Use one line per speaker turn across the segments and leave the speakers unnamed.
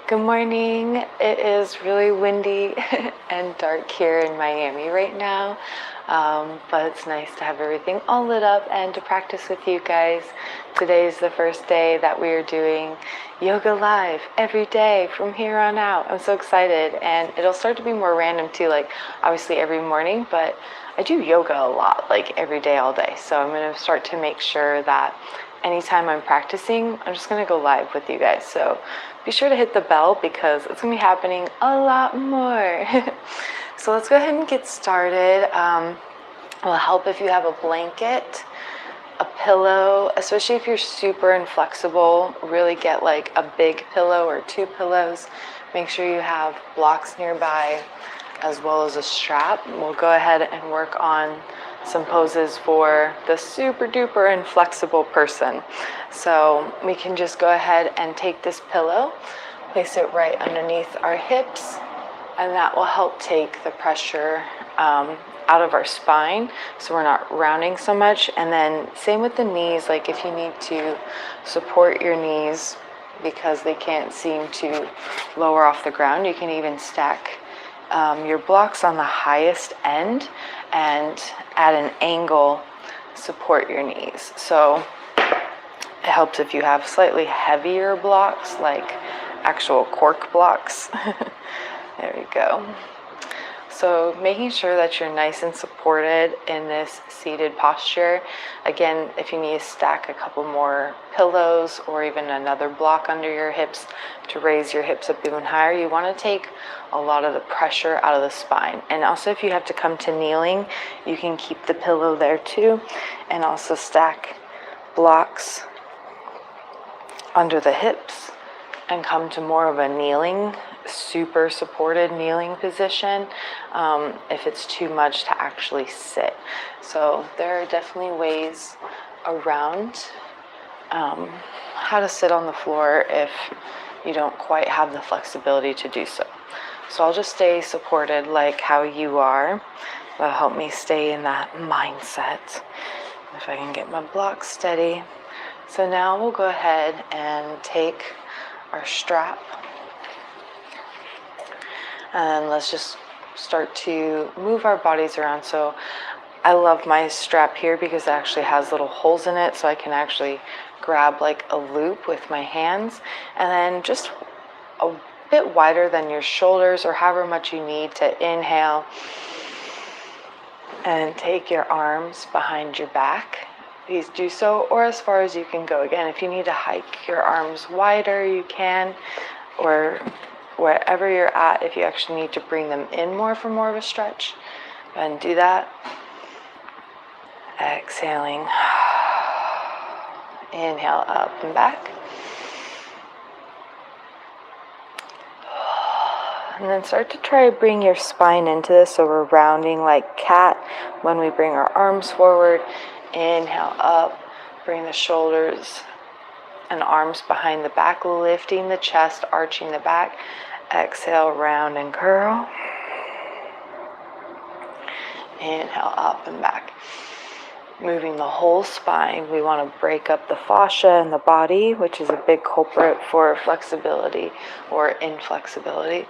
Good morning. It is really windy and dark here in Miami right now, but it's nice to have everything all lit up and to practice with you guys. Today is the first day that we are doing yoga live every day from here on out. I'm so excited, and it'll start to be more random too, like obviously every morning, but I do yoga a lot, like every day, all day. So I'm going to start to make sure that anytime I'm practicing, I'm just going to go live with you guys. So be sure to hit the bell because it's going to be happening a lot more. So let's go ahead and get started. It'll help if you have a blanket, a pillow, especially if you're super inflexible. Really get like a big pillow or 2 pillows. Make sure you have blocks nearby as well as a strap. We'll go ahead and work on some poses for the super duper inflexible person. So we can just go ahead and take this pillow, place it right underneath our hips, and that will help take the pressure out of our spine so we're not rounding so much. And then same with the knees, like if you need to support your knees because they can't seem to lower off the ground, you can even stack your blocks on the highest end and at an angle support your knees. So it helps if you have slightly heavier blocks, like actual cork blocks. There we go. So making sure that you're nice and supported in this seated posture. Again, if you need to stack a couple more pillows or even another block under your hips to raise your hips up even higher, you want to take a lot of the pressure out of the spine. And also if you have to come to kneeling, you can keep the pillow there too, and also stack blocks under the hips and come to more of a kneeling, super supported kneeling position if it's too much to actually sit. So there are definitely ways around how to sit on the floor if you don't quite have the flexibility to do so. So I'll just stay supported like how you are. That'll help me stay in that mindset. If I can get my blocks steady. So now we'll go ahead and take our strap, and let's just start to move our bodies around. So I love my strap here because it actually has little holes in it, so I can actually grab like a loop with my hands, and then just a bit wider than your shoulders or however much you need to inhale, and take your arms behind your back. Please do so, or as far as you can go. Again, if you need to hike your arms wider, you can, or wherever you're at, if you actually need to bring them in more for more of a stretch, go ahead and do that. Exhaling. Inhale up and back. And then start to try to bring your spine into this, so we're rounding like cat when we bring our arms forward. Inhale up, bring the shoulders and arms behind the back, lifting the chest, arching the back. Exhale, round and curl. Inhale up and back. Moving the whole spine. We want to break up the fascia in the body, which is a big culprit for flexibility or inflexibility.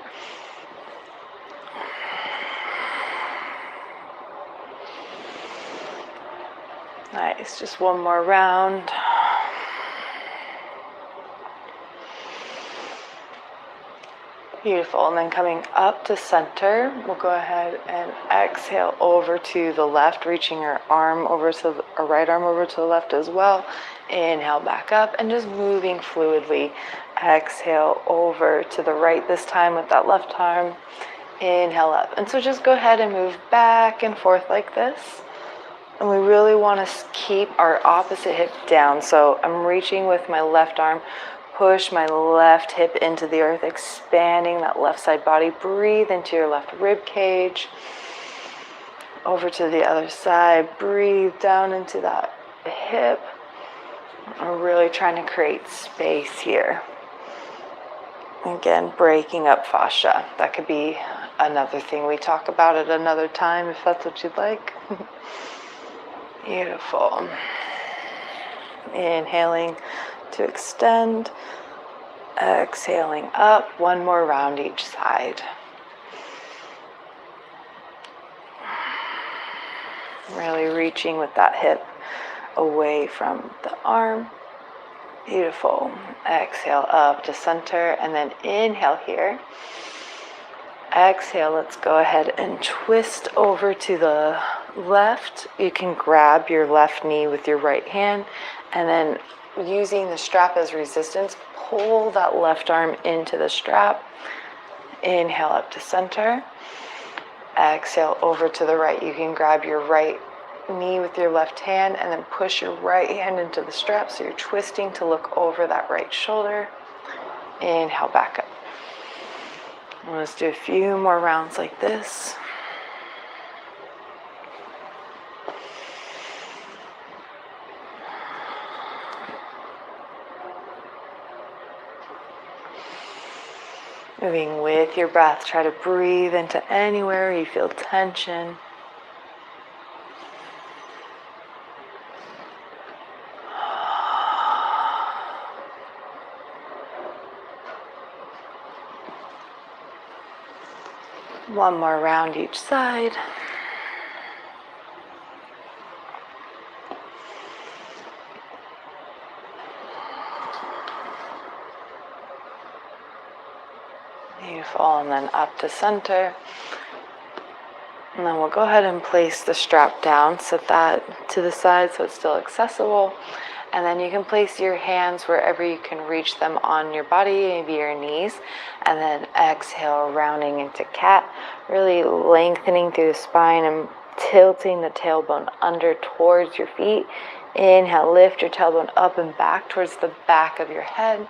Nice, just one more round. Beautiful, and then coming up to center, we'll go ahead and exhale over to the left, reaching your arm over to our right arm over to the left as well. Inhale back up and just moving fluidly. Exhale over to the right this time with that left arm. Inhale up, and so just go ahead and move back and forth like this. And we really want to keep our opposite hip down. So I'm reaching with my left arm, push my left hip into the earth, expanding that left side body. Breathe into your left rib cage. Over to the other side, breathe down into that hip. We're really trying to create space here. Again, breaking up fascia. That could be another thing we talk about at another time if that's what you'd like. Beautiful. Inhaling to extend. Exhaling up, one more round each side. Really reaching with that hip away from the arm. Beautiful. Exhale up to center, and then inhale here. Exhale, let's go ahead and twist over to the left. You can grab your left knee with your right hand, and then using the strap as resistance, pull that left arm into the strap. Inhale up to center. Exhale over to the right. You can grab your right knee with your left hand and then push your right hand into the strap, so you're twisting to look over that right shoulder. Inhale back up. Let's do a few more rounds like this. Moving with your breath, try to breathe into anywhere you feel tension. One more round each side. Beautiful, and then up to center. And then we'll go ahead and place the strap down, set that to the side so it's still accessible. And then you can place your hands wherever you can reach them on your body, maybe your knees. And then exhale, rounding into cat, really lengthening through the spine and tilting the tailbone under towards your feet. Inhale, lift your tailbone up and back towards the back of your head.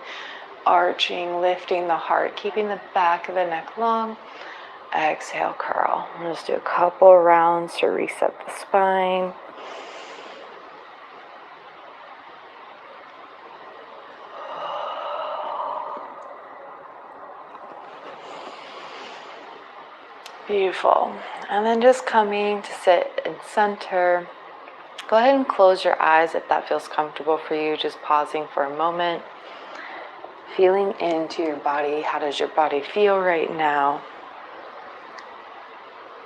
Arching, lifting the heart, keeping the back of the neck long. Exhale, curl. Let's do a couple rounds to reset the spine. Beautiful. And then just coming to sit in center. Go ahead and close your eyes if that feels comfortable for you. Just pausing for a moment. Feeling into your body. How does your body feel right now?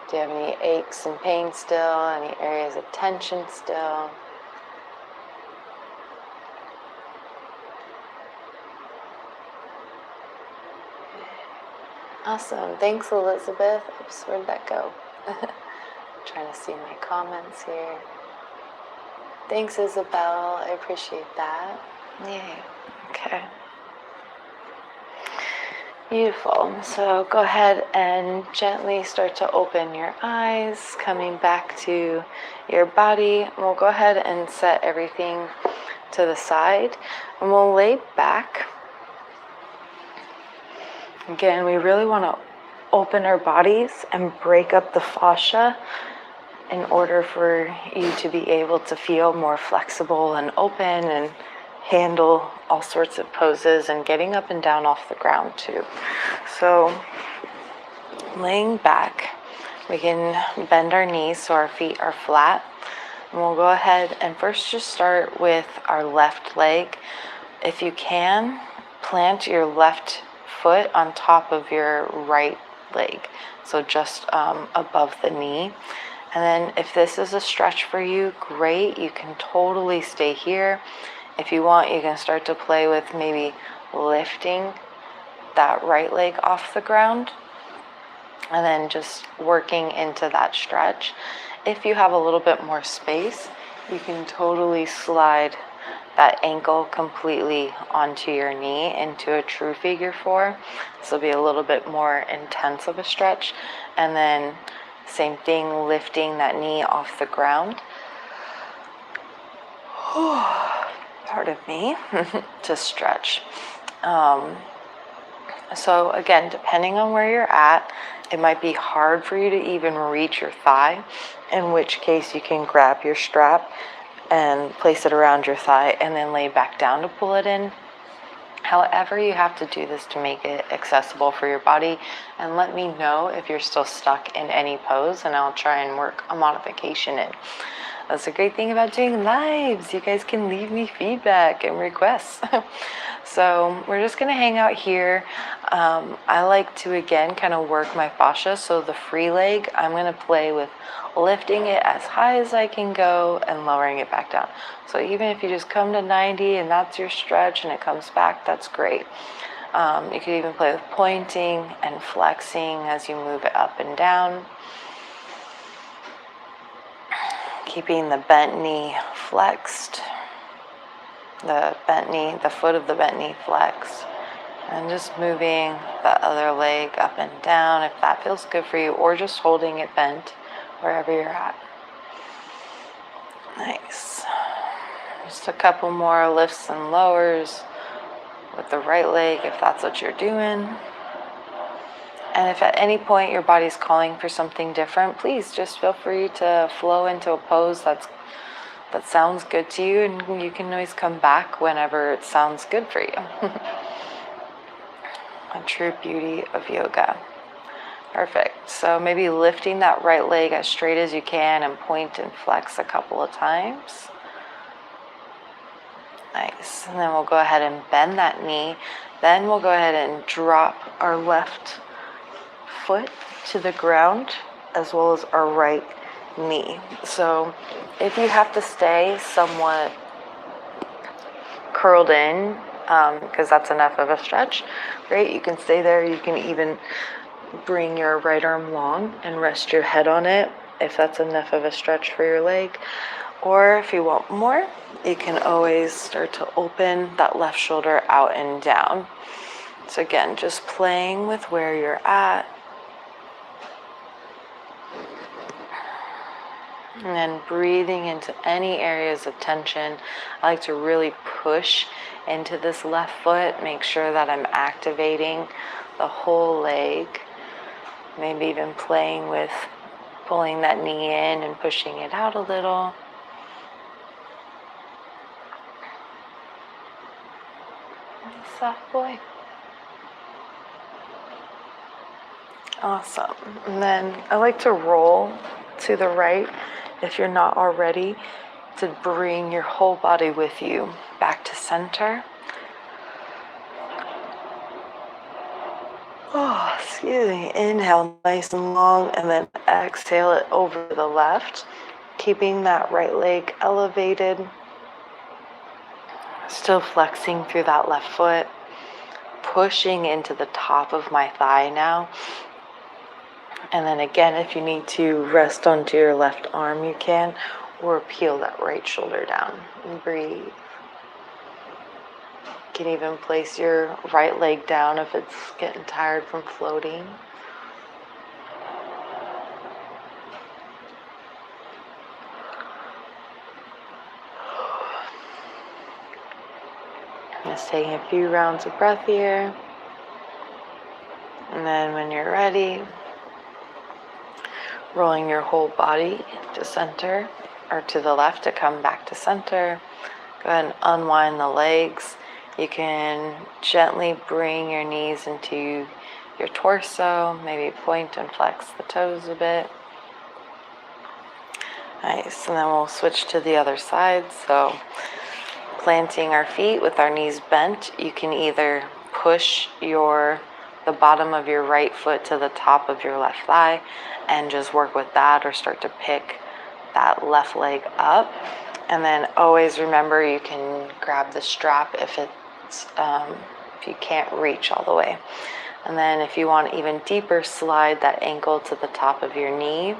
Do you have any aches and pains still? Any areas of tension still? Awesome. Thanks, Elizabeth. Oops, where'd that go? Trying to see my comments here. Thanks, Isabel. I appreciate that. Yay. Okay. Beautiful. So go ahead and gently start to open your eyes, coming back to your body. And we'll go ahead and set everything to the side, and we'll lay back. Again, we really want to open our bodies and break up the fascia in order for you to be able to feel more flexible and open and handle all sorts of poses and getting up and down off the ground too. So laying back, we can bend our knees so our feet are flat. And we'll go ahead and first just start with our left leg. If you can, plant your left foot on top of your right leg, so just above the knee. And then if this is a stretch for you, great, you can totally stay here. If you want, you can start to play with maybe lifting that right leg off the ground and then just working into that stretch. If you have a little bit more space, you can totally slide that ankle completely onto your knee into a true figure four. This will be a little bit more intense of a stretch. And then same thing, lifting that knee off the ground. Pardon me, to stretch. So again, depending on where you're at, it might be hard for you to even reach your thigh, in which case you can grab your strap and place it around your thigh and then lay back down to pull it in. However, you have to do this to make it accessible for your body, and let me know if you're still stuck in any pose and I'll try and work a modification in. That's a great thing about doing lives. You guys can leave me feedback and requests. So we're just gonna hang out here. I like to, again, kind of work my fascia. So the free leg, I'm gonna play with lifting it as high as I can go and lowering it back down. So even if you just come to 90 and that's your stretch and it comes back, that's great. You could even play with pointing and flexing as you move it up and down. Keeping the bent knee flexed, the foot of the bent knee flexed, and just moving the other leg up and down if that feels good for you, or just holding it bent wherever you're at. Nice. Just a couple more lifts and lowers with the right leg if that's what you're doing. And if at any point your body's calling for something different, please just feel free to flow into a pose that sounds good to you, and you can always come back whenever it sounds good for you. A true beauty of yoga. Perfect. So maybe lifting that right leg as straight as you can and point and flex a couple of times. Nice. And then we'll go ahead and bend that knee. Then we'll go ahead and drop our left foot to the ground as well as our right knee. So if you have to stay somewhat curled in, because that's enough of a stretch, great, you can stay there. You can even bring your right arm long and rest your head on it if that's enough of a stretch for your leg. Or if you want more, you can always start to open that left shoulder out and down. So again, just playing with where you're at. And then breathing into any areas of tension. I like to really push into this left foot, make sure that I'm activating the whole leg. Maybe even playing with pulling that knee in and pushing it out a little. Soft boy. Awesome. And then I like to roll to the right if you're not already, to bring your whole body with you back to center. Oh, excuse me. Inhale nice and long, and then exhale it over the left, keeping that right leg elevated. Still flexing through that left foot, pushing into the top of my thigh now. And then again, if you need to rest onto your left arm, you can, or peel that right shoulder down and breathe. You can even place your right leg down if it's getting tired from floating. Just taking a few rounds of breath here. And then when you're ready, rolling your whole body to center, or to the left to come back to center. Go ahead and unwind the legs. You can gently bring your knees into your torso, maybe point and flex the toes a bit. Nice, and then we'll switch to the other side. So planting our feet with our knees bent, you can either push the bottom of your right foot to the top of your left thigh and just work with that, or start to pick that left leg up. And then always remember, you can grab the strap if you can't reach all the way. And then if you want even deeper, slide that ankle to the top of your knee,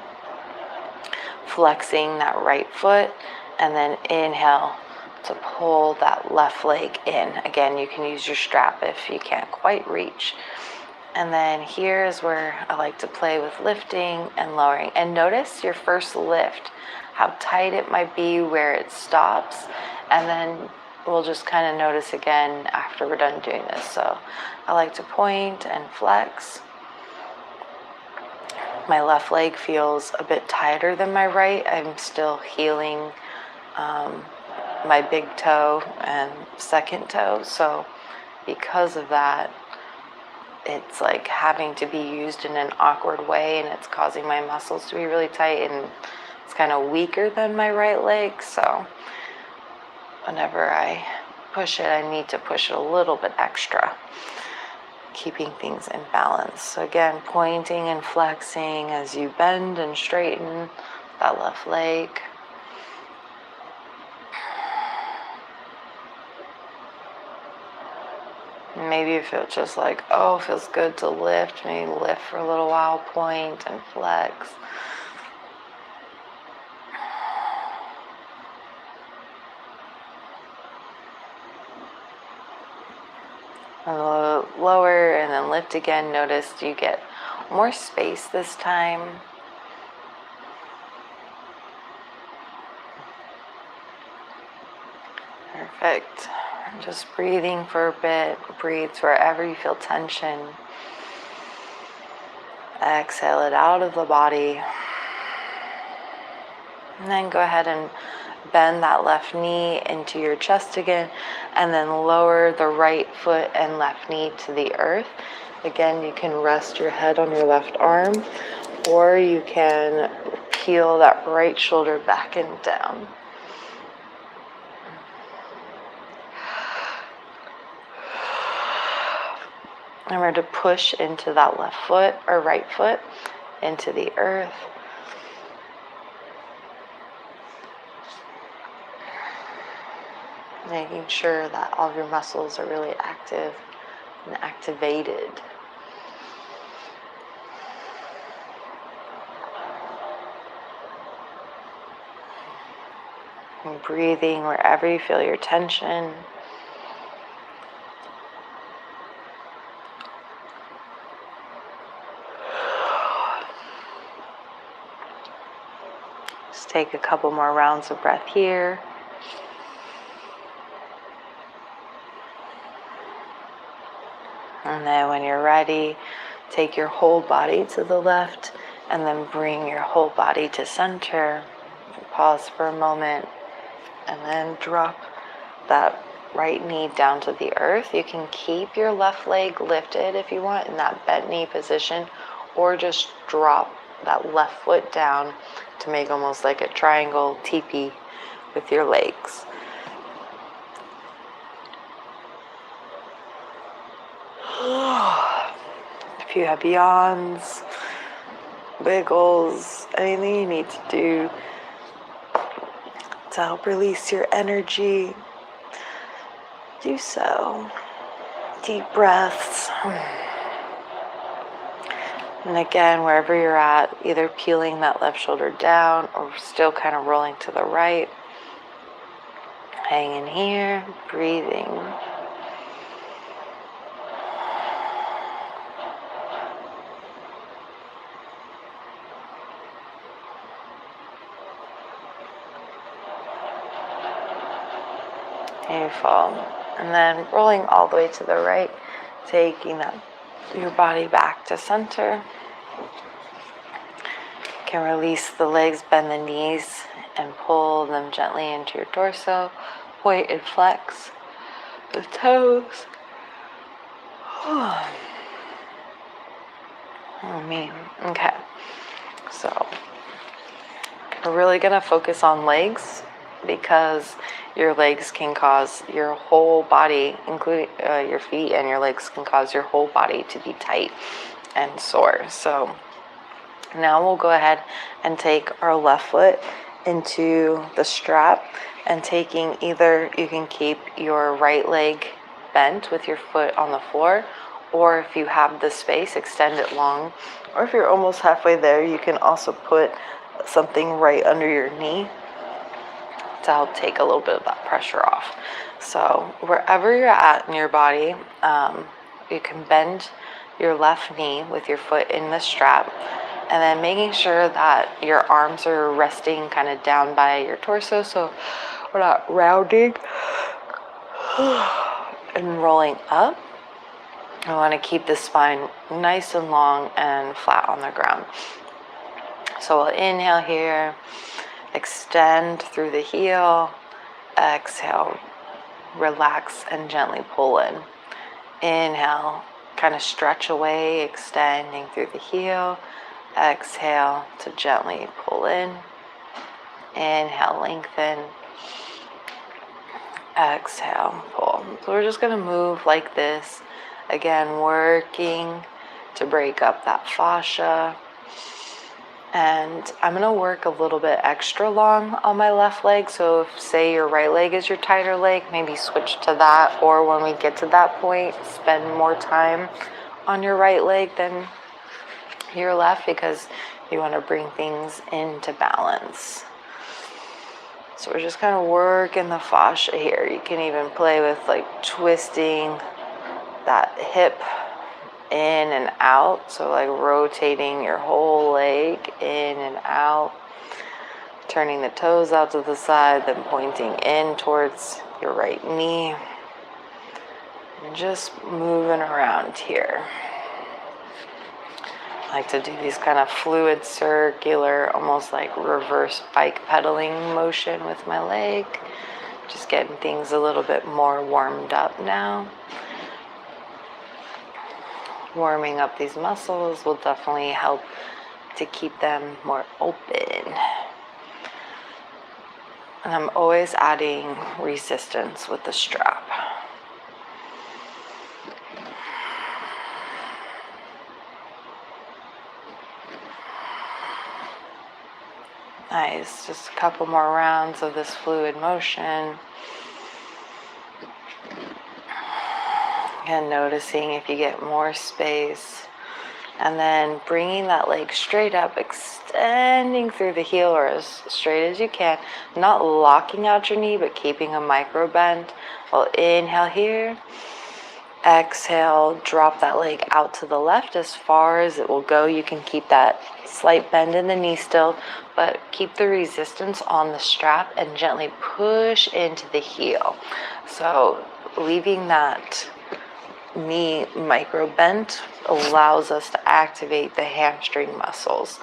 flexing that right foot, and then inhale to pull that left leg in. Again, you can use your strap if you can't quite reach. And then here is where I like to play with lifting and lowering. And notice your first lift, how tight it might be where it stops. And then we'll just kind of notice again after we're done doing this. So I like to point and flex. My left leg feels a bit tighter than my right. I'm still healing my big toe and second toe. So because of that, it's like having to be used in an awkward way, and it's causing my muscles to be really tight, and It's kind of weaker than my right leg, so whenever I push it, I need to push it a little bit extra, keeping things in balance. So again, pointing and flexing as you bend and straighten that left leg. Maybe you feel just like, oh, it feels good to lift. Maybe lift for a little while, point and flex. Lower and then lift again. Notice you get more space this time. Perfect. Just breathing for a bit. Breathe wherever you feel tension. Exhale it out of the body. And then go ahead and bend that left knee into your chest again, and then lower the right foot and left knee to the earth. Again, you can rest your head on your left arm, or you can peel that right shoulder back and down. Remember to push into that left foot or right foot into the earth. Making sure that all of your muscles are really active and activated. And breathing wherever you feel your tension. Just take a couple more rounds of breath here. And then when you're ready, take your whole body to the left and then bring your whole body to center. Pause for a moment and then drop that right knee down to the earth. You can keep your left leg lifted if you want in that bent knee position, or just drop that left foot down to make almost like a triangle teepee with your legs. If you have yawns, wiggles, anything you need to do to help release your energy, do so. Deep breaths. And again, wherever you're at, either peeling that left shoulder down or still kind of rolling to the right. Hang in here, breathing. Beautiful. And then rolling all the way to the right, taking your body back to center. You can release the legs, bend the knees, and pull them gently into your torso. Point and flex the toes. Oh man. Okay. So we're really going to focus on legs, because your legs can cause your whole body, including your feet and your legs, can cause your whole body to be tight and sore. So now we'll go ahead and take our left foot into the strap, and taking either, you can keep your right leg bent with your foot on the floor, or if you have the space, extend it long, or if you're almost halfway there, you can also put something right under your knee to help take a little bit of that pressure off. So wherever you're at in your body, you can bend your left knee with your foot in the strap, and then making sure that your arms are resting kind of down by your torso, so we're not rounding and rolling up. I want to keep the spine nice and long and flat on the ground. So we'll inhale here. Extend through the heel. Exhale, relax and gently pull in. Inhale, kind of stretch away, extending through the heel. Exhale to gently pull in. Inhale, lengthen. Exhale, pull. So we're just going to move like this. Again, working to break up that fascia. And I'm going to work a little bit extra long on my left leg. So if, say, your right leg is your tighter leg, maybe switch to that. Or when we get to that point, spend more time on your right leg than your left, because you want to bring things into balance. So we're just kind of working the fascia here. You can even play with like twisting that hip in and out. So like rotating your whole leg in and out, turning the toes out to the side, then pointing in towards your right knee. And just moving around here. I like to do these kind of fluid, circular, almost like reverse bike pedaling motion with my leg. Just getting things a little bit more warmed up now. Warming up these muscles will definitely help to keep them more open. And I'm always adding resistance with the strap. Nice, just a couple more rounds of this fluid motion. And noticing if you get more space. And then bringing that leg straight up, extending through the heel or as straight as you can. Not locking out your knee, but keeping a micro bend. We'll inhale here. Exhale, drop that leg out to the left as far as it will go. You can keep that slight bend in the knee still, but keep the resistance on the strap and gently push into the heel. So leaving that knee micro bend allows us to activate the hamstring muscles.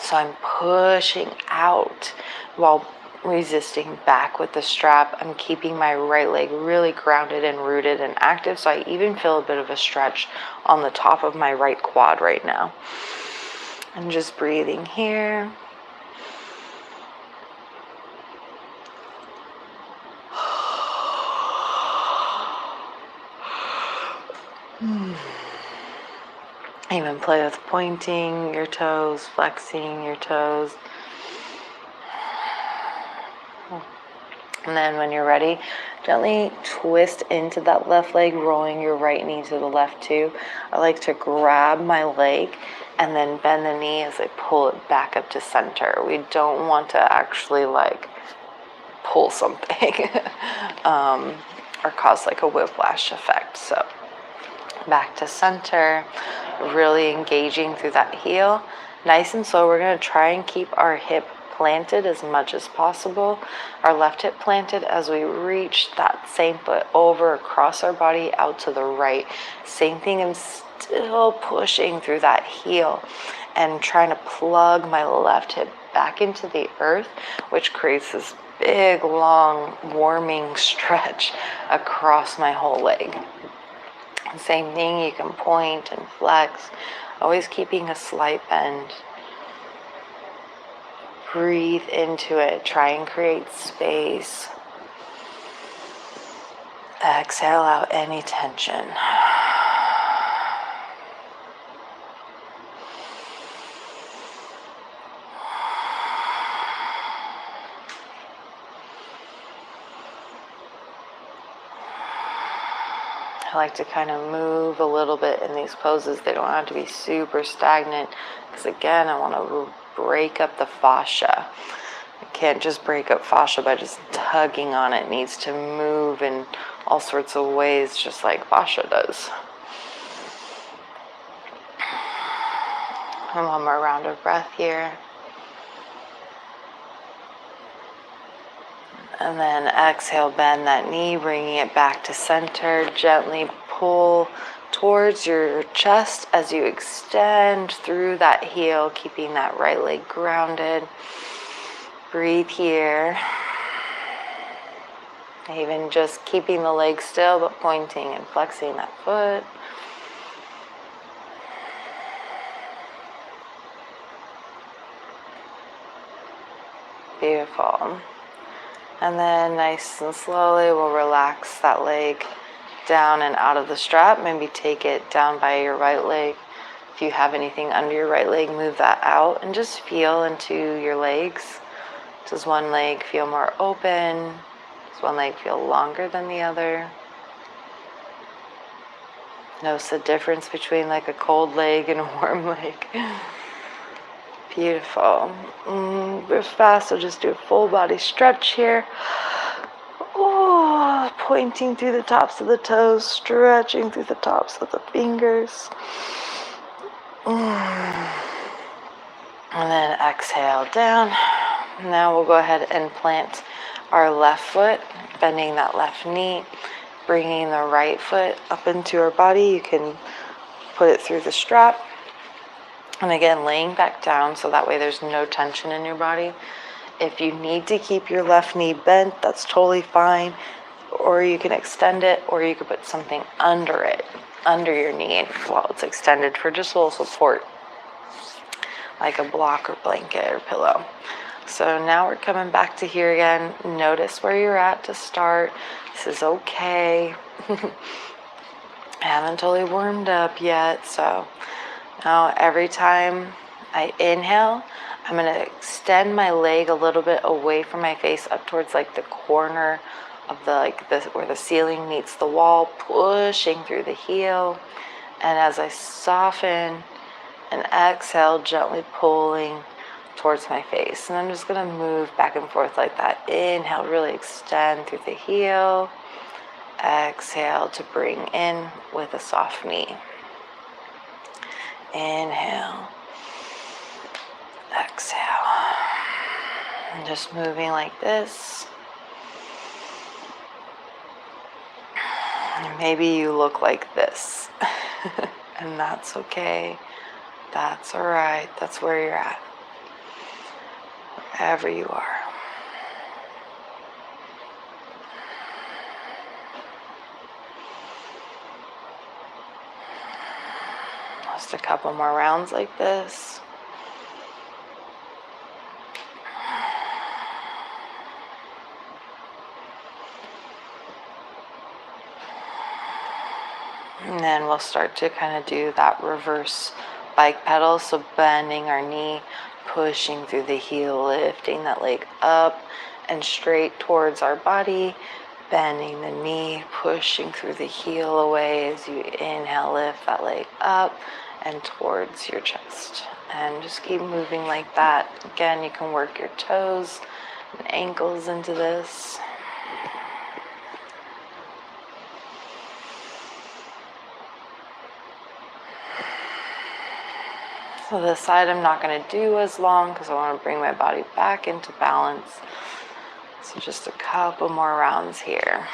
So I'm pushing out while resisting back with the strap. I'm keeping my right leg really grounded and rooted and active. So I even feel a bit of a stretch on the top of my right quad right now. And just breathing here. Even play with pointing your toes, flexing your toes. And then when you're ready, gently twist into that left leg, rolling your right knee to the left too. I like to grab my leg and then bend the knee as I pull it back up to center. We don't want to actually like pull something or cause like a whiplash effect. So back to center, really engaging through that heel. Nice and slow, we're going to try and keep our hip planted as much as possible. Our left hip planted as we reach that same foot over across our body out to the right. Same thing, I'm still pushing through that heel and trying to plug my left hip back into the earth, which creates this big, long, warming stretch across my whole leg. Same thing, you can point and flex, always keeping a slight bend. Breathe into it, try and create space. Exhale out any tension. I like to kind of move a little bit in these poses. They don't have to be super stagnant, because again, I want to break up the fascia. I can't just break up fascia by just tugging on it. It needs to move in all sorts of ways, just like fascia does. And one more round of breath here. And then exhale, bend that knee, bringing it back to center. Gently pull towards your chest as you extend through that heel, keeping that right leg grounded. Breathe here. Even just keeping the leg still, but pointing and flexing that foot. Beautiful. And then nice and slowly we'll relax that leg down and out of the strap. Maybe take it down by your right leg. If you have anything under your right leg, move that out and just feel into your legs. Does one leg feel more open? Does one leg feel longer than the other? Notice the difference between like a cold leg and a warm leg. Beautiful. We're fast, so just do a full body stretch here. Oh, pointing through the tops of the toes, stretching through the tops of the fingers. And then exhale down. Now we'll go ahead and plant our left foot, bending that left knee, bringing the right foot up into our body. You can put it through the strap. And again, laying back down so that way there's no tension in your body. If you need to keep your left knee bent, that's totally fine. Or you can extend it, or you could put something under it, under your knee while it's extended for just a little support, like a block or blanket or pillow. So now we're coming back to here again. Notice where you're at to start. This is okay. I haven't totally warmed up yet, so now every time I inhale, I'm going to extend my leg a little bit away from my face up towards like the corner of the where the ceiling meets the wall, pushing through the heel. And as I soften and exhale, gently pulling towards my face. And I'm just going to move back and forth like that. Inhale, really extend through the heel. Exhale to bring in with a soft knee. Inhale. Exhale. And just moving like this. And maybe you look like this. And that's okay. That's all right. That's where you're at. Wherever you are. Just a couple more rounds like this. And then we'll start to kind of do that reverse bike pedal. So bending our knee, pushing through the heel, lifting that leg up and straight towards our body. Bending the knee, pushing through the heel away as you inhale, lift that leg up and towards your chest. And just keep moving like that. Again, you can work your toes and ankles into this. So this side I'm not going to do as long because I want to bring my body back into balance. So just a couple more rounds here.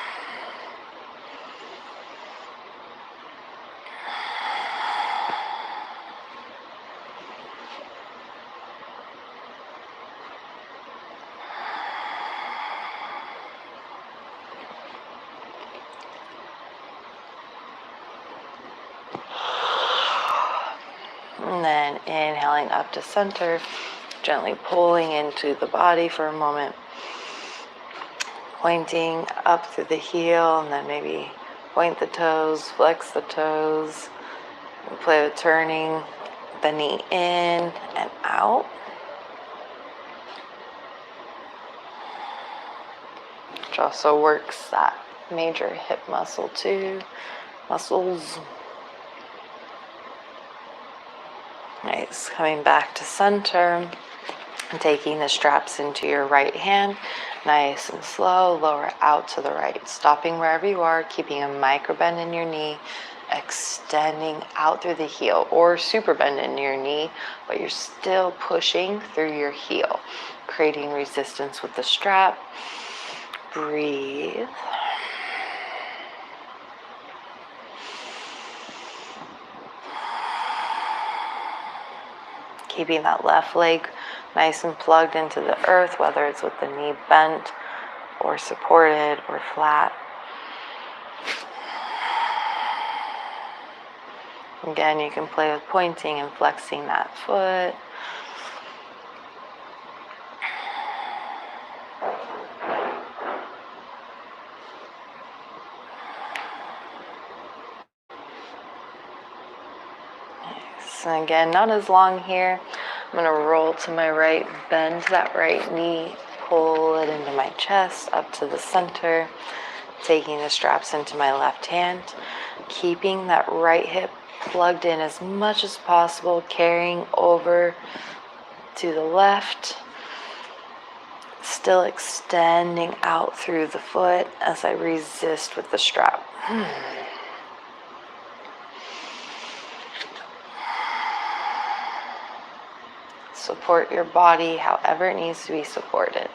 And then inhaling up to center, gently pulling into the body for a moment. Pointing up through the heel, and then maybe point the toes, flex the toes. And play with turning the knee in and out. Which also works that major hip muscle too. Muscles. Nice. Coming back to center and taking the straps into your right hand. Nice and slow. Lower out to the right. Stopping wherever you are. Keeping a micro bend in your knee. Extending out through the heel. Or super bend in your knee. But you're still pushing through your heel. Creating resistance with the strap. Breathe. Keeping that left leg nice and plugged into the earth, whether it's with the knee bent or supported or flat. Again, you can play with pointing and flexing that foot. nice. And again, not as long here. I'm going to roll to my right, bend that right knee, pull it into my chest, up to the center, taking the straps into my left hand, keeping that right hip plugged in as much as possible, carrying over to the left, still extending out through the foot as I resist with the strap. Support your body however it needs to be supported.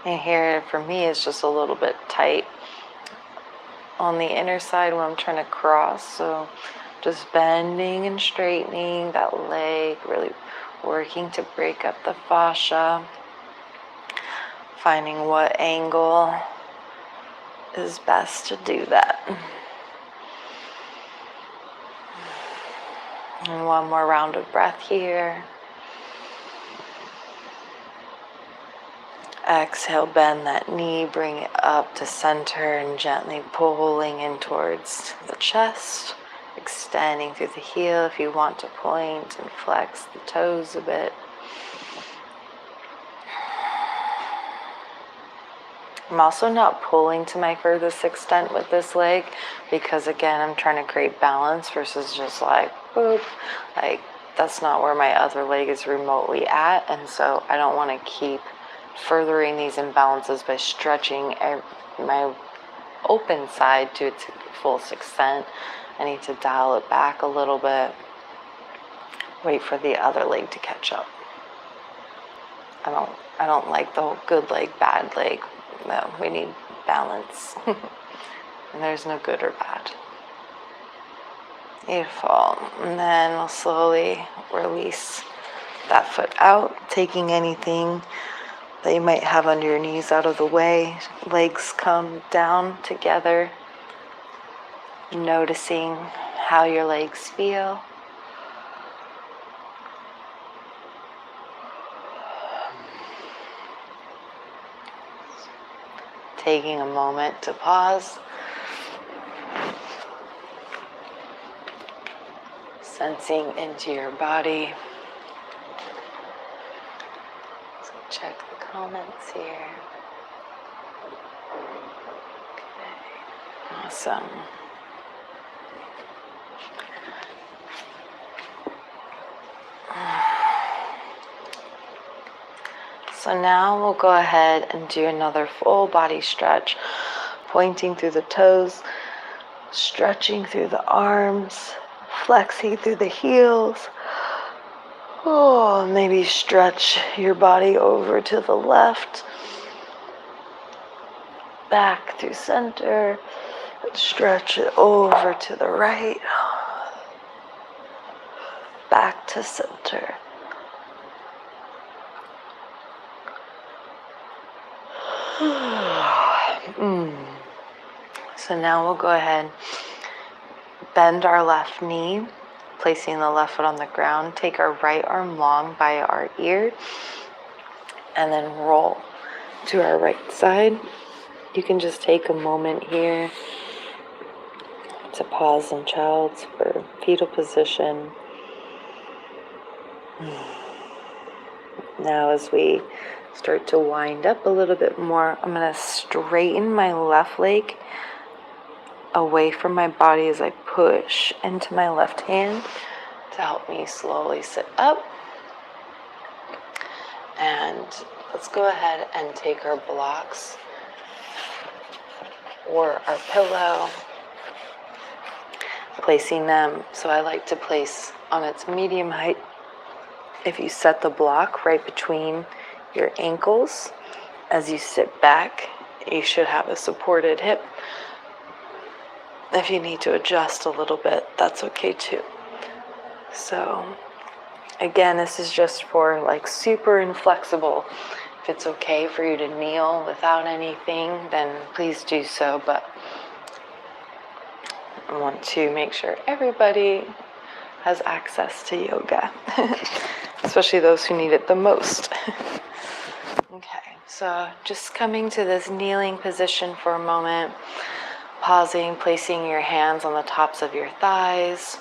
And here for me it's just a little bit tight on the inner side when I'm trying to cross, so just bending and straightening that leg, really working to break up the fascia, finding what angle is best to do that. And one more round of breath here. Exhale, bend that knee, bring it up to center and gently pulling in towards the chest, extending through the heel if you want to point and flex the toes a bit. I'm also not pulling to my furthest extent with this leg because again, I'm trying to create balance versus just like, boop, like that's not where my other leg is remotely at. And so I don't want to keep furthering these imbalances by stretching my open side to its fullest extent. I need to dial it back a little bit. Wait for the other leg to catch up. I don't like the whole good leg, bad leg. No, we need balance. And there's no good or bad. Beautiful. And then we'll slowly release that foot out, taking anything that you might have under your knees out of the way. Legs come down together, noticing how your legs feel. Taking a moment to pause, sensing into your body. So check the comments here. Okay, awesome. So now we'll go ahead and do another full body stretch, pointing through the toes, stretching through the arms, flexing through the heels. Oh, maybe stretch your body over to the left, back through center, stretch it over to the right, back to center. So now we'll go ahead, bend our left knee, placing the left foot on the ground. Take our right arm long by our ear, and then roll to our right side. You can just take a moment here to pause in child's for fetal position. Now as we start to wind up a little bit more, I'm going to straighten my left leg away from my body as I push into my left hand to help me slowly sit up. And let's go ahead and take our blocks or our pillow, placing them, so I like to place on its medium height. If you set the block right between your ankles, as you sit back, you should have a supported hip. If you need to adjust a little bit, that's okay too. So again, this is just for like super inflexible. If it's okay for you to kneel without anything, then please do so. But I want to make sure everybody has access to yoga, especially those who need it the most. Okay, so just coming to this kneeling position for a moment, pausing, placing your hands on the tops of your thighs.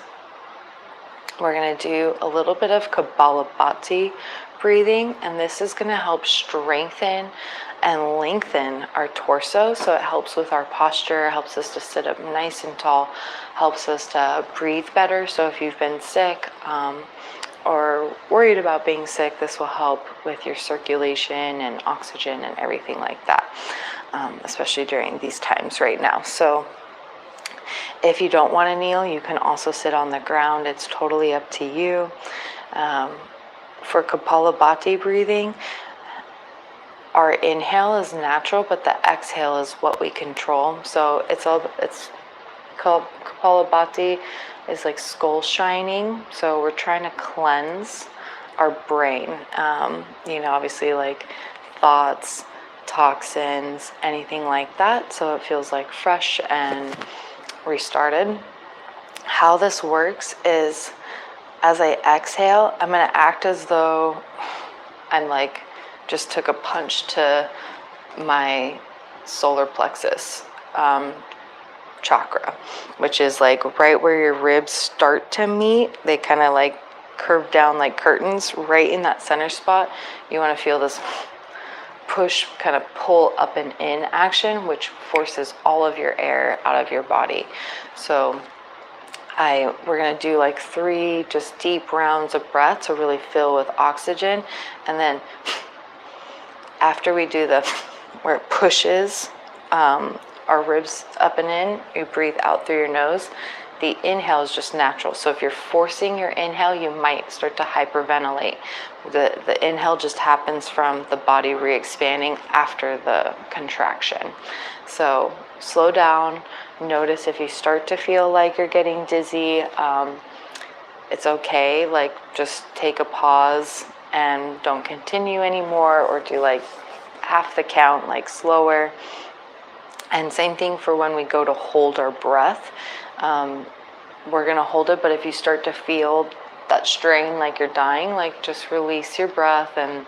We're going to do a little bit of Kapalabhati breathing, and this is going to help strengthen and lengthen our torso. So it helps with our posture, helps us to sit up nice and tall, helps us to breathe better. So if you've been sick or worried about being sick, this will help with your circulation and oxygen and everything like that, especially during these times right now. So if you don't want to kneel, you can also sit on the ground. It's totally up to you. For Kapalabhati breathing, our inhale is natural, but the exhale is what we control. So it's called Kapalabhati is like skull shining. So we're trying to cleanse our brain. Obviously like thoughts, toxins, anything like that. So it feels like fresh and restarted. How this works is as I exhale, I'm going to act as though I'm like just took a punch to my solar plexus chakra, which is like right where your ribs start to meet. They kind of like curve down like curtains right in that center spot. You want to feel this push, kind of pull up and in action, which forces all of your air out of your body. So we're going to do like 3 just deep rounds of breath to really fill with oxygen. And then after we do where it pushes our ribs up and in, you breathe out through your nose. The inhale is just natural. So if you're forcing your inhale, you might start to hyperventilate. The inhale just happens from the body re-expanding after the contraction. So slow down. Notice if you start to feel like you're getting dizzy, it's okay. Like just take a pause and don't continue anymore, or do like half the count, like slower. And same thing for when we go to hold our breath. We're going to hold it, but if you start to feel that strain, like you're dying, like just release your breath and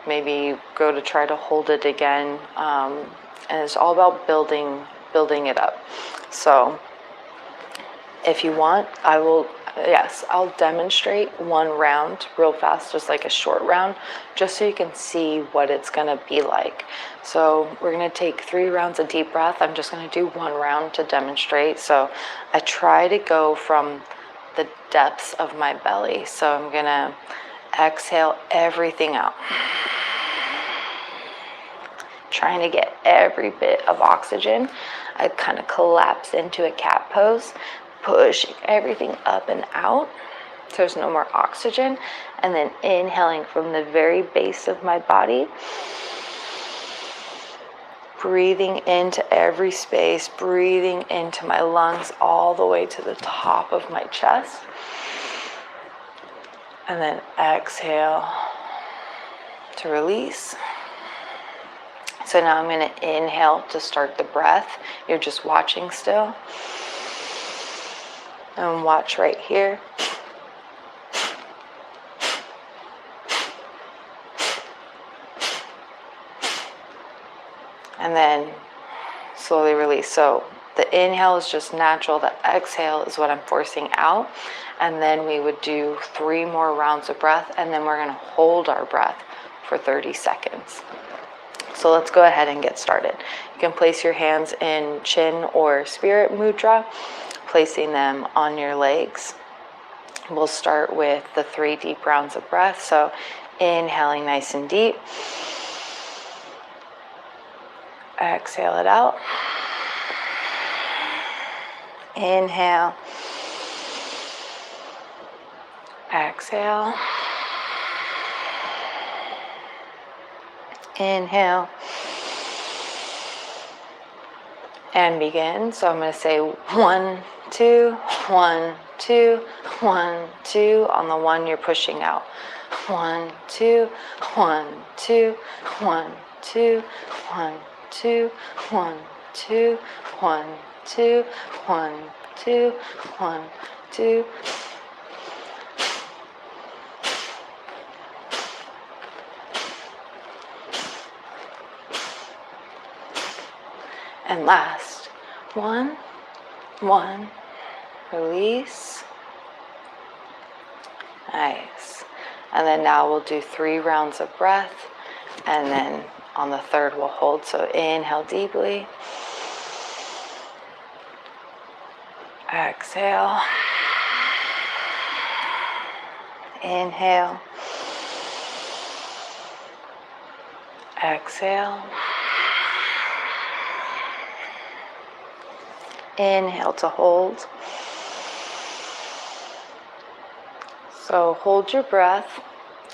maybe go to try to hold it again. And it's all about building it up. So if you want, I'll demonstrate one round real fast, just like a short round, just so you can see what it's going to be like. So we're going to take 3 rounds of deep breath. I'm just going to do 1 round to demonstrate. So I try to go from the depths of my belly. So I'm going to exhale everything out, trying to get every bit of oxygen. I kind of collapse into a cat pose, pushing everything up and out so there's no more oxygen, and then inhaling from the very base of my body, breathing into every space, breathing into my lungs all the way to the top of my chest, and then exhale to release. So now I'm going to inhale to start the breath. You're just watching still. And watch right here. And then slowly release. So the inhale is just natural. The exhale is what I'm forcing out. And then we would do 3 more rounds of breath. And then we're going to hold our breath for 30 seconds. So let's go ahead and get started. You can place your hands in chin or spirit mudra, placing them on your legs. We'll start with the 3 deep rounds of breath. So inhaling nice and deep. Exhale it out. Inhale. Exhale. Inhale. And begin. So I'm going to say 1, 2, 1, 2, 1, 2. On the 1, you're pushing out. 1, 2, 1, 2, 1, 2, 1, 2, 1, 2, 1, 2, 1, 2, 1, 2. And last, 1, 1, release. Nice. And then now we'll do 3 rounds of breath, and then on the third we'll hold. So inhale deeply. Exhale. Inhale. Exhale. Inhale to hold. So hold your breath.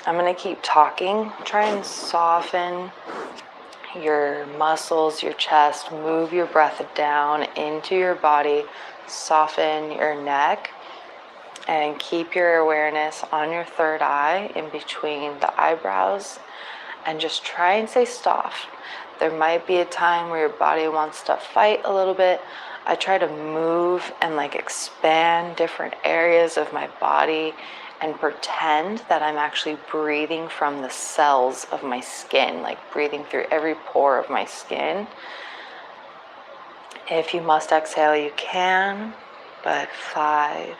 I'm going to keep talking. Try and soften your muscles, your chest. Move your breath down into your body. Soften your neck. And keep your awareness on your third eye in between the eyebrows. And just try and stay soft. There might be a time where your body wants to fight a little bit. I try to move and expand different areas of my body and pretend that I'm actually breathing from the cells of my skin, breathing through every pore of my skin. If you must exhale, you can, but 5,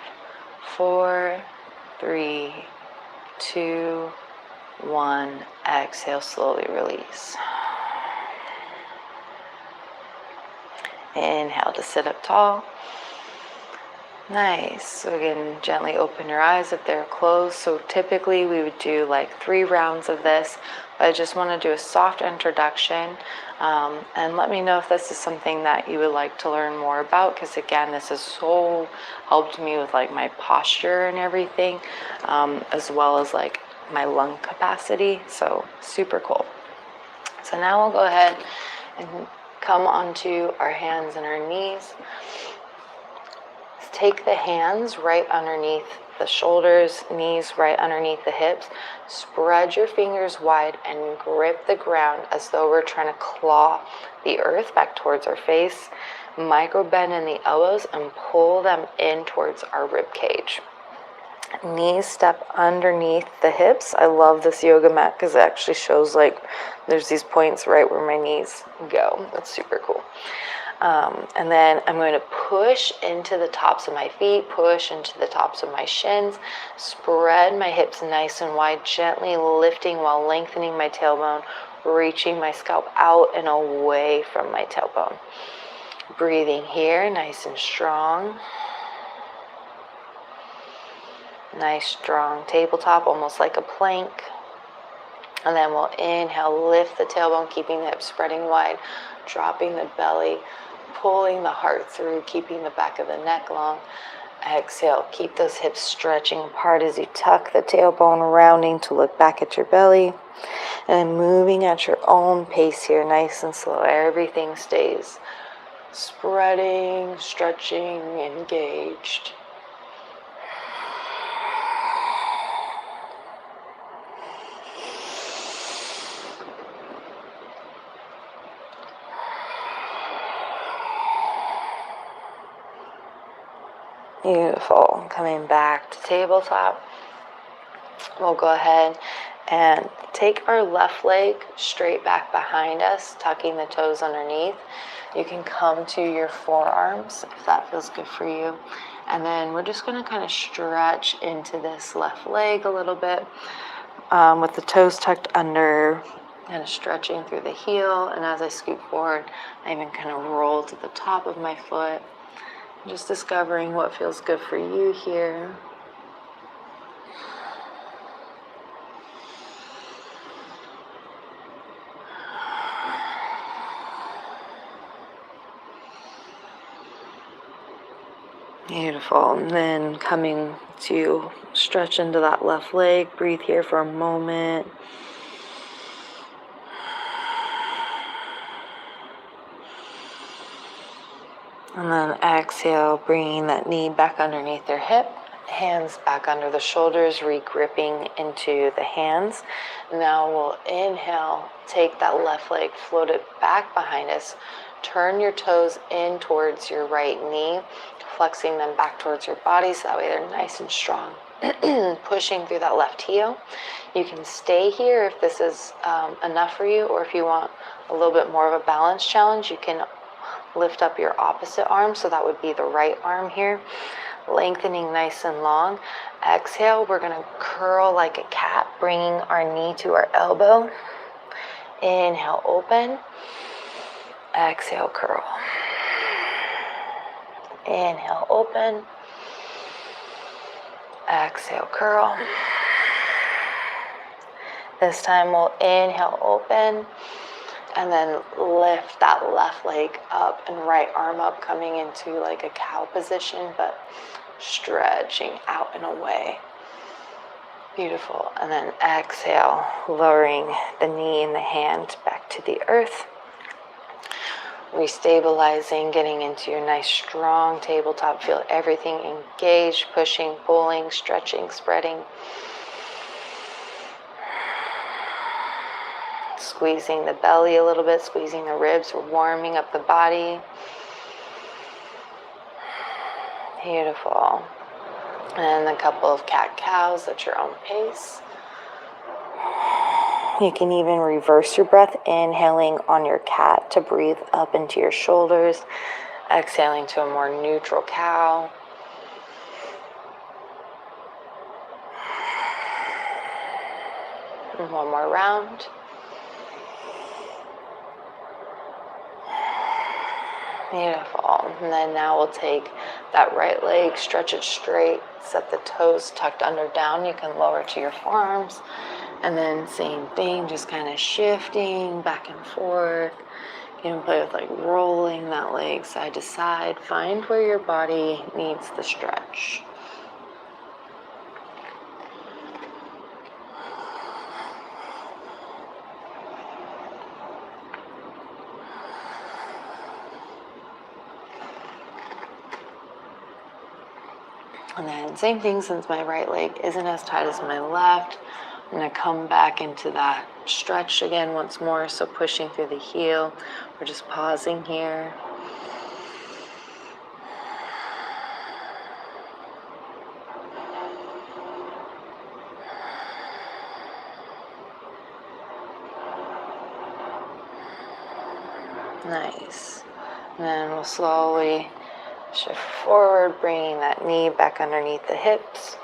4, 3, 2, 1, exhale, slowly release. Inhale to sit up tall. Nice. So again, gently open your eyes if they're closed. So typically we would do 3 rounds of this, but I just want to do a soft introduction. And let me know if this is something that you would like to learn more about, because again, this has so helped me with my posture and everything, as well as my lung capacity. So super cool. So now we'll go ahead and come onto our hands and our knees. Take the hands right underneath the shoulders, knees right underneath the hips. Spread your fingers wide and grip the ground as though we're trying to claw the earth back towards our face. Micro bend in the elbows and pull them in towards our rib cage. Knees step underneath the hips. I love this yoga mat because it actually shows there's these points right where my knees go. That's super cool. And then I'm going to push into the tops of my feet, push into the tops of my shins, spread my hips nice and wide, gently lifting while lengthening my tailbone, reaching my scalp out and away from my tailbone. Breathing here, nice and strong. Nice strong tabletop, almost like a plank. And then we'll inhale, lift the tailbone, keeping the hips spreading wide, dropping the belly, pulling the heart through, keeping the back of the neck long. Exhale, keep those hips stretching apart as you tuck the tailbone, rounding to look back at your belly. And then moving at your own pace here, nice and slow. Everything stays spreading, stretching, engaged. Beautiful. Coming back to tabletop. We'll go ahead and take our left leg straight back behind us, tucking the toes underneath. You can come to your forearms if that feels good for you. And then we're just going to kind of stretch into this left leg a little bit with the toes tucked under, kind of stretching through the heel. And as I scoot forward, I even kind of roll to the top of my foot. Just discovering what feels good for you here. Beautiful. And then coming to stretch into that left leg. Breathe here for a moment. And then exhale, bringing that knee back underneath your hip, hands back under the shoulders, re-gripping into the hands. Now we'll inhale, take that left leg, float it back behind us, turn your toes in towards your right knee, flexing them back towards your body so that way they're nice and strong. Pushing through that left heel. You can stay here if this is enough for you, or if you want a little bit more of a balance challenge, you can lift up your opposite arm, so that would be the right arm here, lengthening nice and long. Exhale, we're going to curl like a cat, bringing our knee to our elbow. Inhale, open. Exhale, curl. Inhale, open. Exhale, curl. This time we'll inhale, open, and then lift that left leg up and right arm up, coming into like a cow position, but stretching out and away. Beautiful. And then exhale, lowering the knee and the hand back to the earth. Restabilizing, getting into your nice strong tabletop. Feel everything engaged, pushing, pulling, stretching, spreading. Squeezing the belly a little bit, squeezing the ribs, warming up the body. Beautiful. And a couple of cat-cows at your own pace. You can even reverse your breath, inhaling on your cat to breathe up into your shoulders, exhaling to a more neutral cow. And one more round. Beautiful. And then now we'll take that right leg, stretch it straight, set the toes tucked under down. You can lower to your forearms. And then same thing, just kind of shifting back and forth. You can play with like rolling that leg side to side. Find where your body needs the stretch. And then same thing, since my right leg isn't as tight as my left, I'm going to come back into that stretch again once more. So pushing through the heel. We're just pausing here. Nice. And then we'll slowly shift forward, bringing that knee back underneath the hips,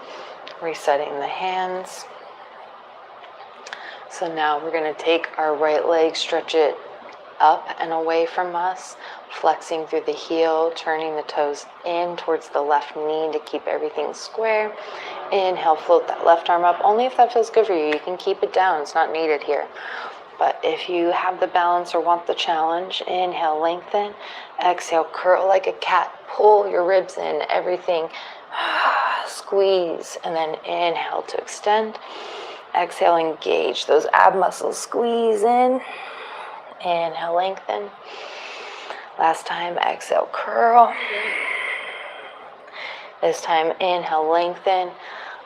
resetting the hands. So now we're going to take our right leg, stretch it up and away from us, flexing through the heel, turning the toes in towards the left knee to keep everything square. Inhale, float that left arm up, only if that feels good for you. You can keep it down, it's not needed here. But if you have the balance or want the challenge, inhale, lengthen. Exhale, curl like a cat. Pull your ribs in, everything. Squeeze, and then inhale to extend. Exhale, engage those ab muscles. Squeeze in. Inhale, lengthen. Last time, exhale, curl. This time, inhale, lengthen,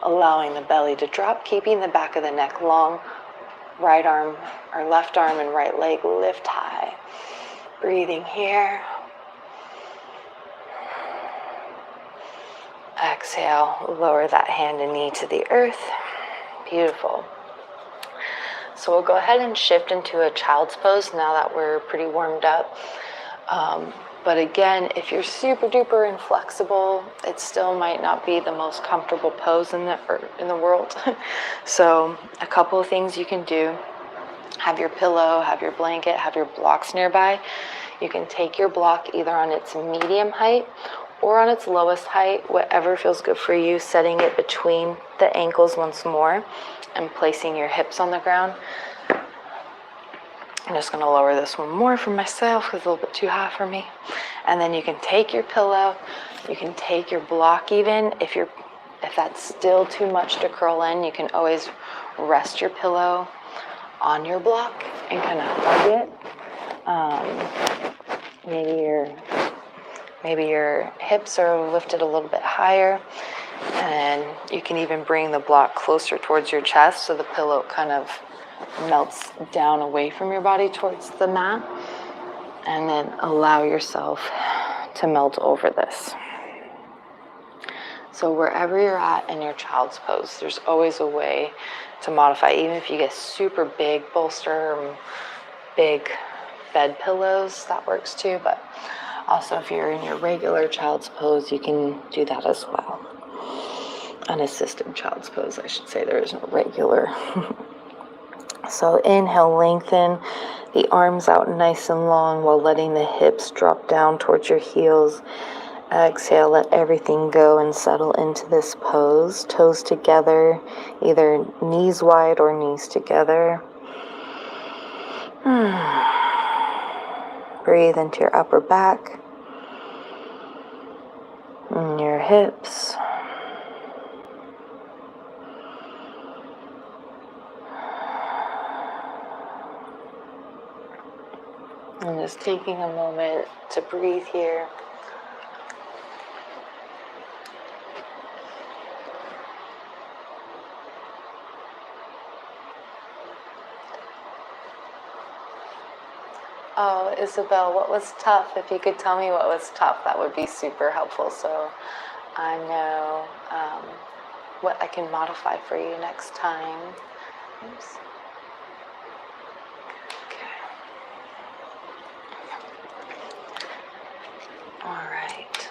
allowing the belly to drop, keeping the back of the neck long. Right arm, or left arm and right leg lift high. Breathing here. Exhale, lower that hand and knee to the earth. Beautiful. So we'll go ahead and shift into a child's pose now that we're pretty warmed up. But again, if you're super duper inflexible, it still might not be the most comfortable pose in the world. So a couple of things you can do. Have your pillow, have your blanket, have your blocks nearby. You can take your block either on its medium height or on its lowest height, whatever feels good for you, setting it between the ankles once more and placing your hips on the ground. I'm just going to lower this one more for myself because it's a little bit too high for me. And then you can take your pillow, you can take your block even. If that's still too much to curl in, you can always rest your pillow on your block and kind of hug it. Maybe your hips are lifted a little bit higher. And you can even bring the block closer towards your chest so the pillow kind of melts down away from your body towards the mat. And then allow yourself to melt over this. So wherever you're at in your child's pose, there's always a way to modify. Even if you get super big bolster or big bed pillows, that works too. But also if you're in your regular child's pose, you can do that as well. Unassisted child's pose, I should say. There is no regular. So inhale, lengthen the arms out nice and long while letting the hips drop down towards your heels. Exhale, let everything go and settle into this pose. Toes together, either knees wide or knees together. Breathe into your upper back and your hips. And just taking a moment to breathe here. Oh, Isabel, what was tough? If you could tell me what was tough, that would be super helpful. So I know what I can modify for you next time. Oops. Okay. All right.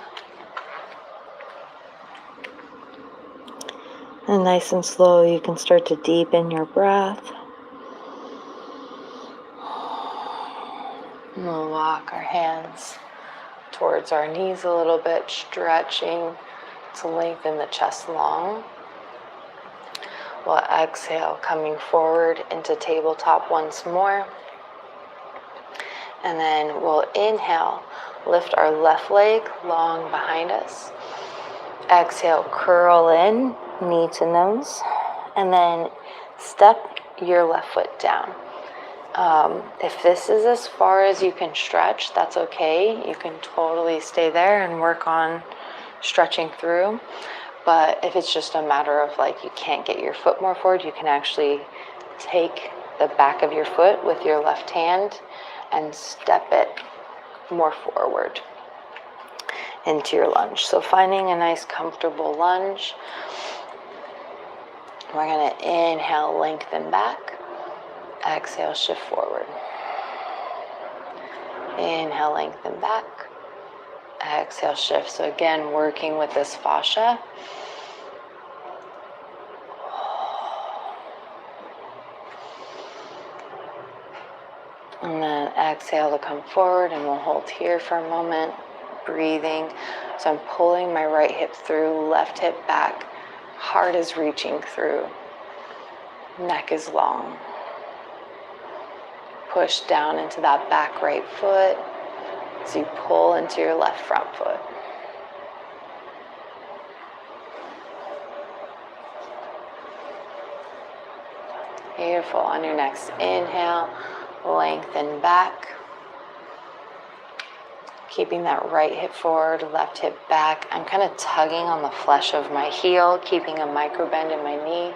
And nice and slow, you can start to deepen your breath. And we'll walk our hands towards our knees a little bit, stretching to lengthen the chest long. We'll exhale, coming forward into tabletop once more. And then we'll inhale, lift our left leg long behind us. Exhale, curl in, knee to nose. And then step your left foot down. If this is as far as you can stretch, that's okay. You can totally stay there and work on stretching through. But if it's just a matter of like you can't get your foot more forward, you can actually take the back of your foot with your left hand and step it more forward into your lunge. So finding a nice comfortable lunge. We're going to inhale, lengthen back. Exhale, shift forward. Inhale, lengthen back. Exhale, shift. So again, working with this fascia. And then exhale to come forward, and we'll hold here for a moment, breathing. So I'm pulling my right hip through, left hip back. Heart is reaching through. Neck is long. Push down into that back right foot as you pull into your left front foot. Beautiful. On your next inhale, lengthen back. Keeping that right hip forward, left hip back. I'm kind of tugging on the flesh of my heel, keeping a micro bend in my knee.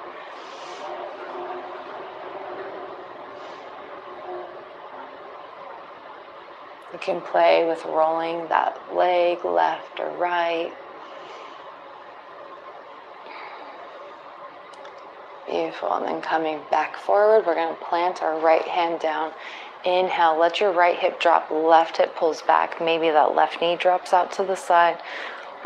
You can play with rolling that leg left or right. Beautiful. And then coming back forward, we're going to plant our right hand down. Inhale, let your right hip drop, left hip pulls back. Maybe that left knee drops out to the side.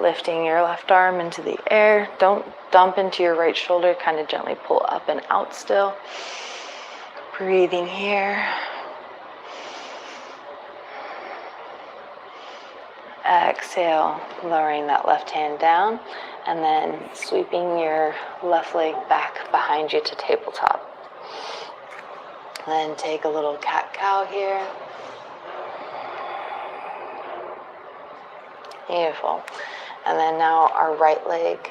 Lifting your left arm into the air. Don't dump into your right shoulder. Kind of gently pull up and out still. Breathing here. Exhale, lowering that left hand down, and then sweeping your left leg back behind you to tabletop. Then take a little cat-cow here. Beautiful. And then now our right leg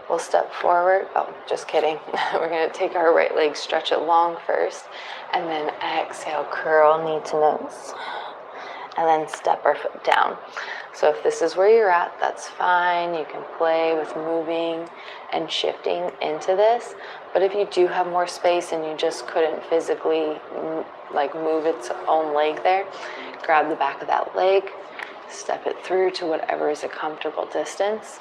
will step forward. Oh, just kidding. We're going to take our right leg, stretch it long first, and then exhale, curl knee to nose. and then step our foot down. So if this is where you're at, that's fine. You can play with moving and shifting into this. But if you do have more space and you just couldn't physically like move its own leg there, grab the back of that leg, step it through to whatever is a comfortable distance.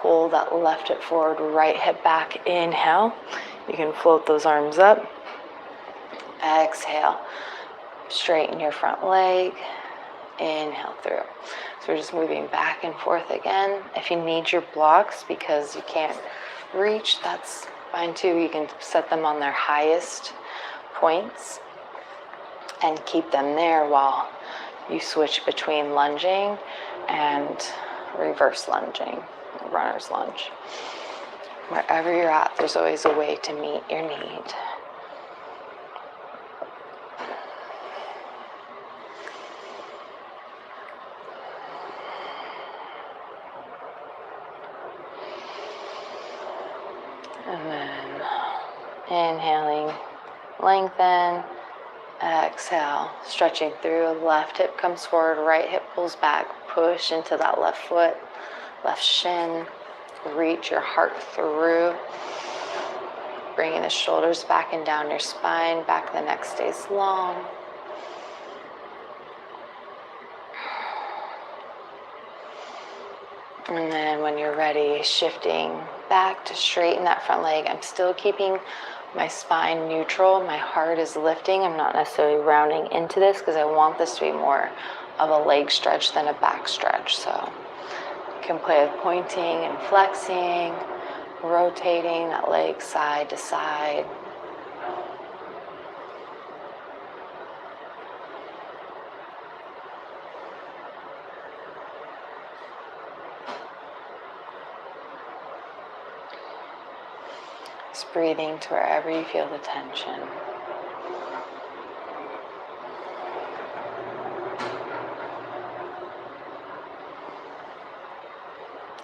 Pull that left hip forward, right hip back. Inhale. You can float those arms up. Exhale. Straighten your front leg. Inhale through. So we're just moving back and forth again. If you need your blocks because you can't reach, that's fine too. You can set them on their highest points and keep them there while you switch between lunging and reverse lunging, runner's lunge. Wherever you're at, there's always a way to meet your need. And then inhaling, lengthen, exhale, stretching through. Left hip comes forward, right hip pulls back, push into that left foot, left shin, reach your heart through, bringing the shoulders back and down your spine, back of the neck stays long. And then when you're ready, shifting back to straighten that front leg. I'm still keeping my spine neutral. My heart is lifting. I'm not necessarily rounding into this because I want this to be more of a leg stretch than a back stretch. So you can play with pointing and flexing, rotating that leg side to side. Just breathing to wherever you feel the tension.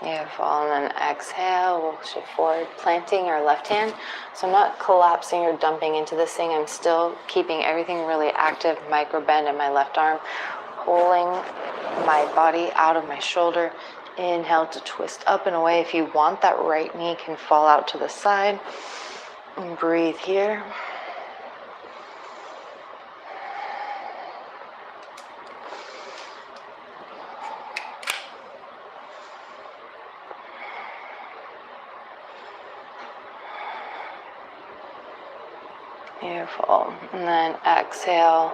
Beautiful, and then exhale, we'll shift forward, planting our left hand. So I'm not collapsing or dumping into this thing. I'm still keeping everything really active, micro bend in my left arm, pulling my body out of my shoulder. Inhale to twist up and away. If you want, that right knee can fall out to the side. And breathe here. Beautiful. And then exhale,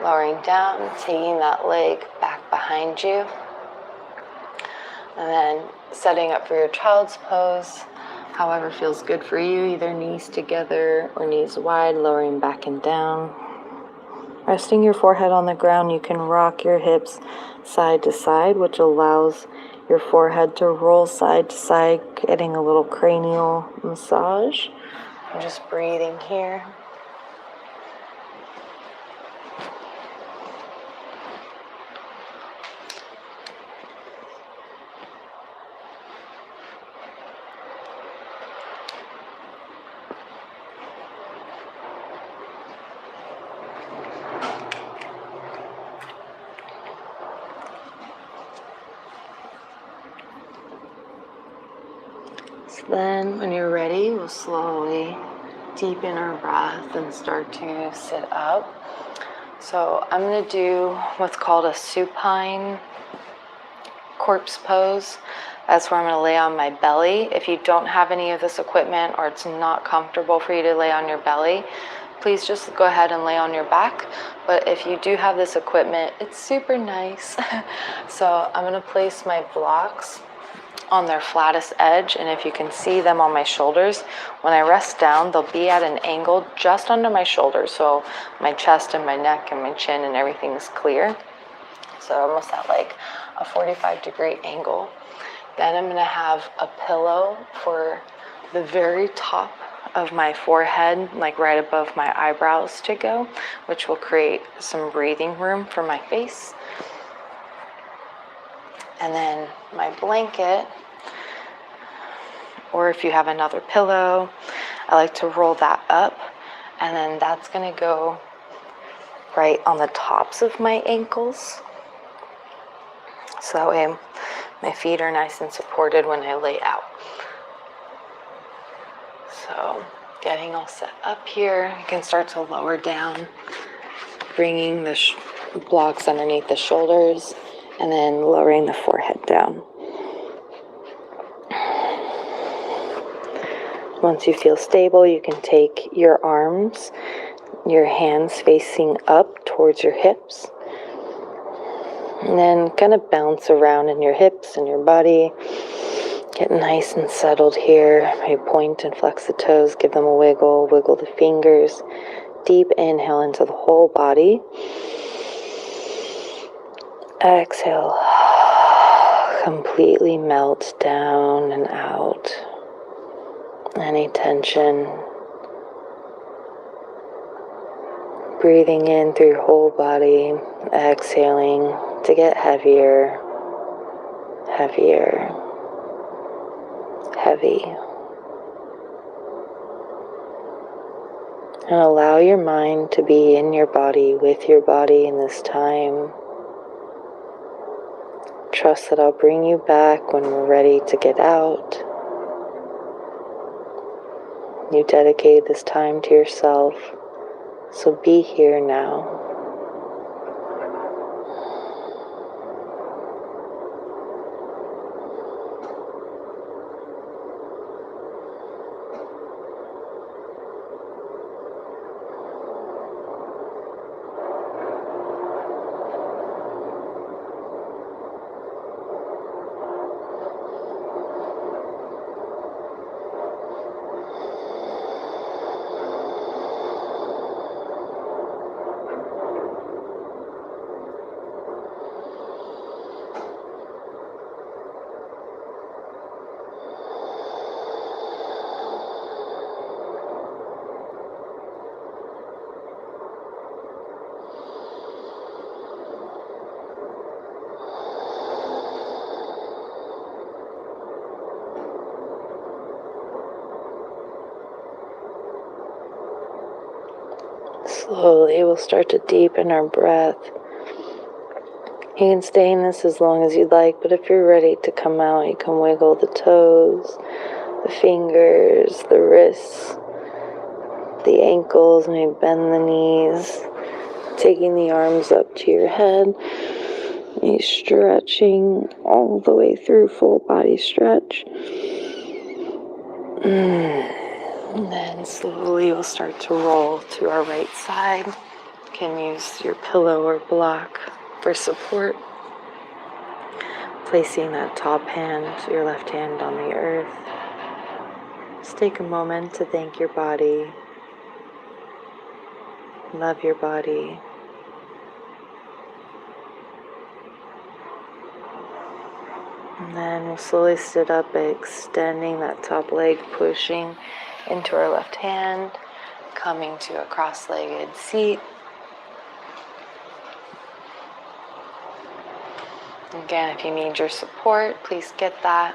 lowering down, taking that leg back behind you. And then setting up for your child's pose, however feels good for you, either knees together or knees wide, lowering back and down. Resting your forehead on the ground, you can rock your hips side to side, which allows your forehead to roll side to side, getting a little cranial massage. I'm just breathing here. Then when you're ready, we'll slowly deepen our breath and start to sit up. So I'm going to do what's called a supine corpse pose. That's where I'm going to lay on my belly. If you don't have any of this equipment or it's not comfortable for you to lay on your belly, please just go ahead and lay on your back. But if you do have this equipment, it's super nice. So I'm going to place my blocks on their flattest edge, and if you can see them on my shoulders, when I rest down, they'll be at an angle just under my shoulders, so my chest and my neck and my chin and everything is clear. So almost at like a 45-degree angle. Then I'm going to have a pillow for the very top of my forehead, like right above my eyebrows to go, which will create some breathing room for my face. And then my blanket, or if you have another pillow, I like to roll that up, and then that's going to go right on the tops of my ankles. So that way my feet are nice and supported when I lay out. So getting all set up here, you can start to lower down, bringing the blocks underneath the shoulders and then lowering the forehead down. Once you feel stable, you can take your arms, your hands facing up towards your hips, and then kind of bounce around in your hips and your body. Get nice and settled here. Maybe point and flex the toes, give them a wiggle, wiggle the fingers. Deep inhale into the whole body. Exhale. Completely melt down and out. Any tension. Breathing in through your whole body. Exhaling to get heavier, heavier, heavy. And allow your mind to be in your body, with your body in this time. Trust that I'll bring you back when we're ready to get out. You dedicated this time to yourself, so be here now. Slowly, we'll start to deepen our breath. You can stay in this as long as you'd like, but if you're ready to come out, you can wiggle the toes, the fingers, the wrists, the ankles, maybe bend the knees, taking the arms up to your head, maybe stretching all the way through, full body stretch. And then slowly we'll start to roll to our right side. You can use your pillow or block for support. Placing that top hand, your left hand on the earth. Just take a moment to thank your body. Love your body. And then we'll slowly sit up by extending that top leg, pushing into our left hand, coming to a cross-legged seat. Again, if you need your support, please get that.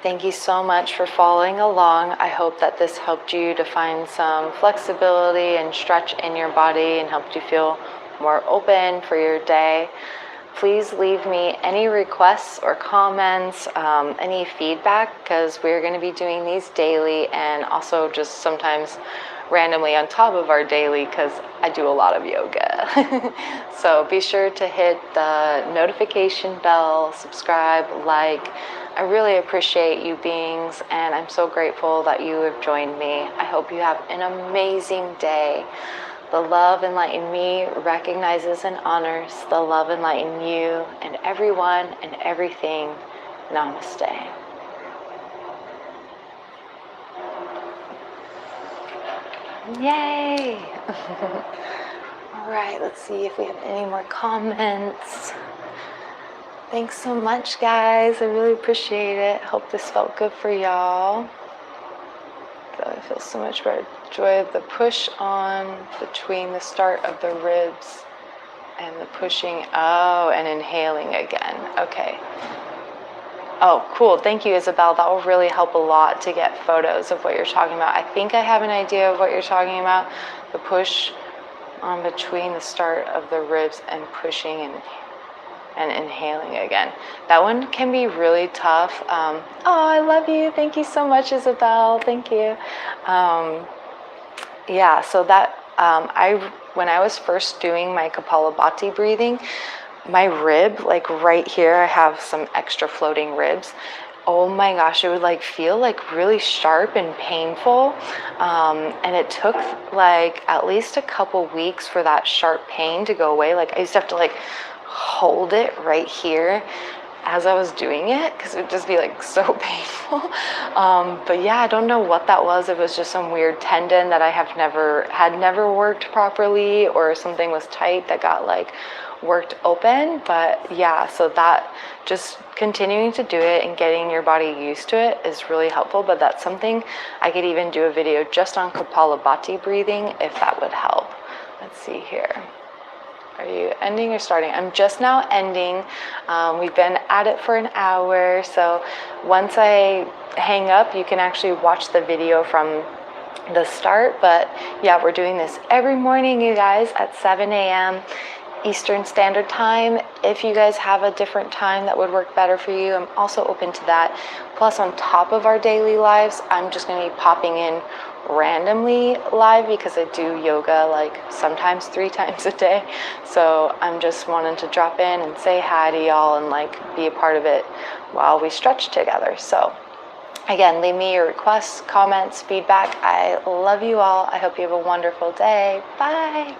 Thank you so much for following along. I hope that this helped you to find some flexibility and stretch in your body and helped you feel more open for your day. Please leave me any requests or comments, any feedback, because we're going to be doing these daily and also just sometimes randomly on top of our daily, because I do a lot of yoga. So be sure to hit the notification bell, subscribe, like. I really appreciate you beings, and I'm so grateful that you have joined me. I hope you have an amazing day. The love enlightened me recognizes and honors the love enlightened you and everyone and everything. Namaste. Yay! All right, let's see if we have any more comments. Thanks so much, guys. I really appreciate it. Hope this felt good for y'all. I feel so much better. Enjoy the push on between the start of the ribs and the pushing. Oh, and inhaling again. Okay. Oh, cool. Thank you, Isabel. That will really help a lot to get photos of what you're talking about. I think I have an idea of what you're talking about. The push on between the start of the ribs and pushing and inhaling again. That one can be really tough. Oh, I love you. Thank you so much, Isabel. Thank you. Yeah, so that when I was first doing my Kapalabhati breathing, my rib, like right here, I have some extra floating ribs. Oh my gosh, it would like feel like really sharp and painful. And it took like at least a couple weeks for that sharp pain to go away. Like I used to have to like hold it right here as I was doing it because it would just be like so painful. But yeah, I don't know what that was. It was just some weird tendon that I had never worked properly, or something was tight that got like worked open. But yeah, so that just continuing to do it and getting your body used to it is really helpful. But that's something I could even do a video just on Kapalabhati breathing if that would help. Let's see here. Are you ending or starting? I'm just now ending. We've been at it for an hour, so once I hang up, you can actually watch the video from the start. But yeah, we're doing this every morning, you guys, at 7 a.m. Eastern Standard Time. If you guys have a different time that would work better for you, I'm also open to that. Plus, on top of our daily lives, I'm just going to be popping in randomly live because I do yoga like sometimes 3 times a day. So I'm just wanting to drop in and say hi to y'all and like be a part of it while we stretch together. So again, leave me your requests, comments, feedback. I love you all. I hope you have a wonderful day. Bye.